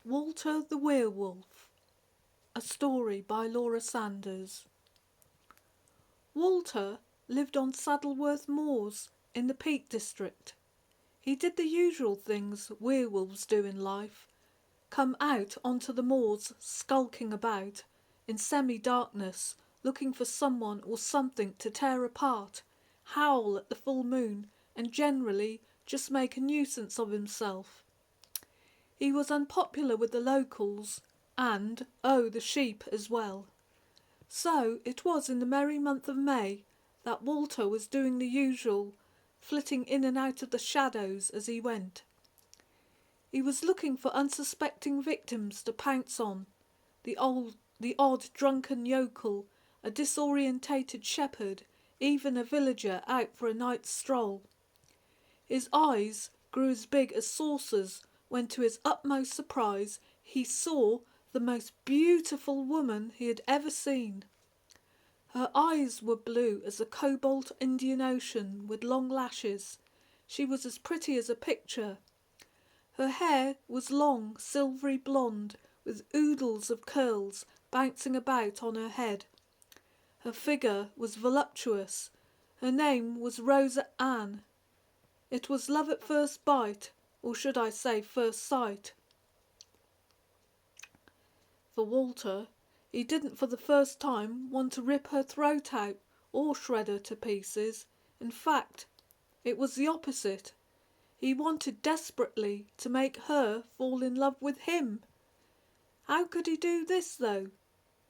Walter the Werewolf, a story by Laura Sanders. Walter lived on Saddleworth Moors in the Peak District. He did the usual things werewolves do in life: come out onto the moors skulking about in semi-darkness, looking for someone or something to tear apart, howl at the full moon, and generally just make a nuisance of himself. He was unpopular with the locals, and, the sheep as well. So it was in the merry month of May that Walter was doing the usual, flitting in and out of the shadows as he went. He was looking for unsuspecting victims to pounce on, the odd drunken yokel, a disorientated shepherd, even a villager out for a night's stroll. His eyes grew as big as saucers when, to his utmost surprise, he saw the most beautiful woman he had ever seen. Her eyes were blue as a cobalt Indian Ocean with long lashes. She was as pretty as a picture. Her hair was long, silvery blonde, with oodles of curls bouncing about on her head. Her figure was voluptuous. Her name was Rosa Ann. It was love at first bite, or should I say first sight. For Walter, he didn't for the first time want to rip her throat out or shred her to pieces. In fact, it was the opposite. He wanted desperately to make her fall in love with him. How could he do this, though?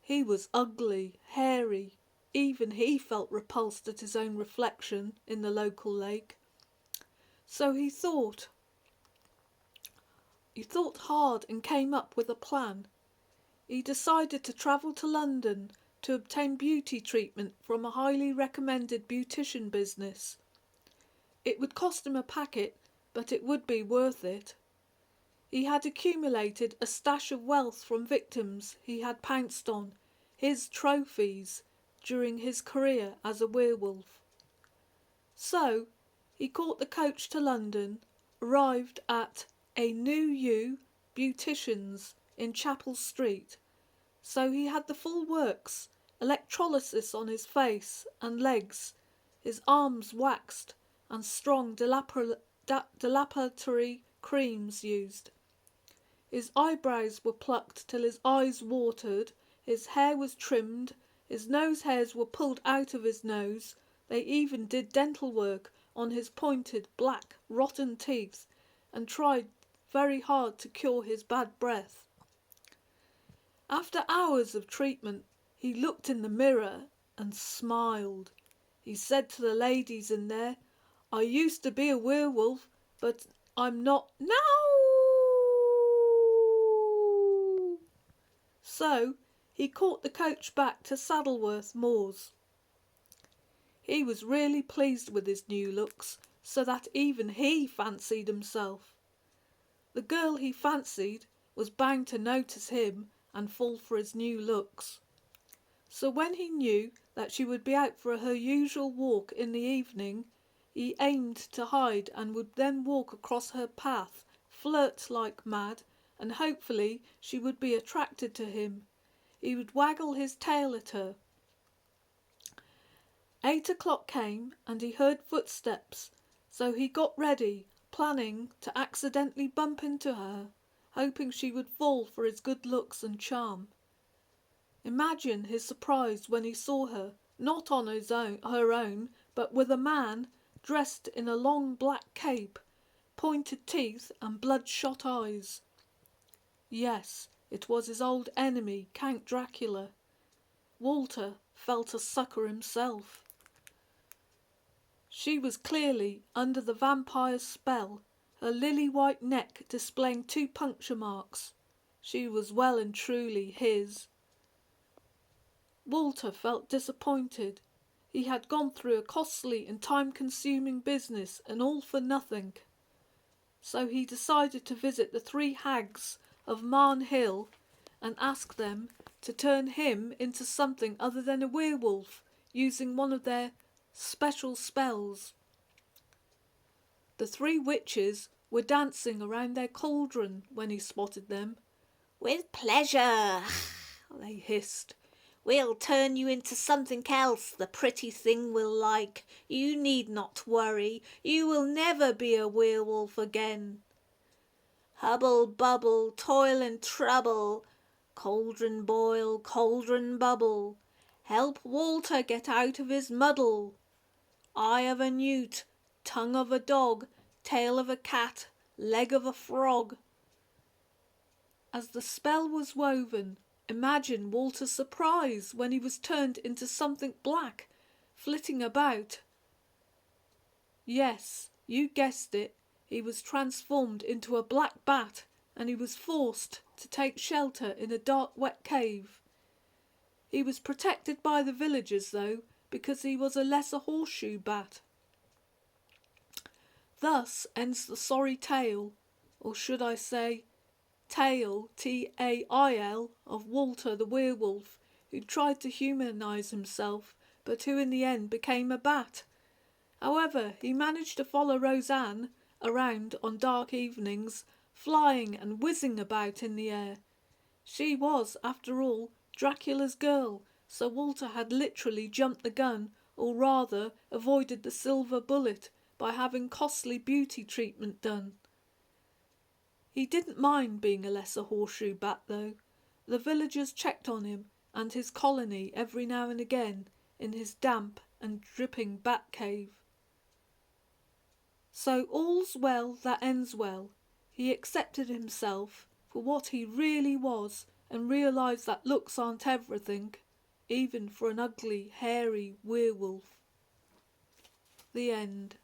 He was ugly, hairy. Even he felt repulsed at his own reflection in the local lake. So he thought hard and came up with a plan. He decided to travel to London to obtain beauty treatment from a highly recommended beautician business. It would cost him a packet, but it would be worth it. He had accumulated a stash of wealth from victims he had pounced on, his trophies, during his career as a werewolf. So he caught the coach to London, arrived at a New You Beauticians in Chapel Street. So he had the full works, electrolysis on his face and legs, his arms waxed, and strong dilapidatory creams used. His eyebrows were plucked till his eyes watered, his hair was trimmed, his nose hairs were pulled out of his nose. They even did dental work on his pointed, black, rotten teeth, and tried very hard to cure his bad breath. After hours of treatment, he looked in the mirror and smiled. He said to the ladies in there, "I used to be a werewolf, but I'm not now." So he caught the coach back to Saddleworth Moors. He was really pleased with his new looks, so that even he fancied himself. The girl he fancied was bound to notice him and fall for his new looks. So when he knew that she would be out for her usual walk in the evening, he aimed to hide and would then walk across her path, flirt like mad, and hopefully she would be attracted to him. He would waggle his tail at her. 8 o'clock came and he heard footsteps, so he got ready, planning to accidentally bump into her, hoping she would fall for his good looks and charm. Imagine his surprise when he saw her, not on her own, but with a man dressed in a long black cape, pointed teeth and bloodshot eyes. Yes, it was his old enemy, Count Dracula. Walter felt a sucker himself. She was clearly under the vampire's spell, her lily-white neck displaying 2 puncture marks. She was well and truly his. Walter felt disappointed. He had gone through a costly and time-consuming business, and all for nothing. So he decided to visit the 3 hags of Marn Hill and ask them to turn him into something other than a werewolf, using one of their special spells. The 3 witches were dancing around their cauldron when he spotted them. With pleasure, they hissed. We'll turn you into something else the pretty thing will like. You need not worry. You will never be a werewolf again. Hubble bubble, toil and trouble. Cauldron boil, cauldron bubble. Help Walter get out of his muddle. Eye of a newt, tongue of a dog, tail of a cat, leg of a frog. As the spell was woven, imagine Walter's surprise when he was turned into something black, flitting about. Yes, you guessed it, he was transformed into a black bat, and he was forced to take shelter in a dark, wet cave. He was protected by the villagers, though, because he was a lesser horseshoe bat. Thus ends the sorry tale, or should I say, tale, Tail, of Walter the werewolf, who tried to humanise himself, but who in the end became a bat. However, he managed to follow Roseanne around on dark evenings, flying and whizzing about in the air. She was, after all, Dracula's girl, so Walter had literally jumped the gun, or rather avoided the silver bullet, by having costly beauty treatment done. He didn't mind being a lesser horseshoe bat, though. The villagers checked on him and his colony every now and again in his damp and dripping bat cave. So all's well that ends well. He accepted himself for what he really was and realised that looks aren't everything, even for an ugly, hairy werewolf. The end.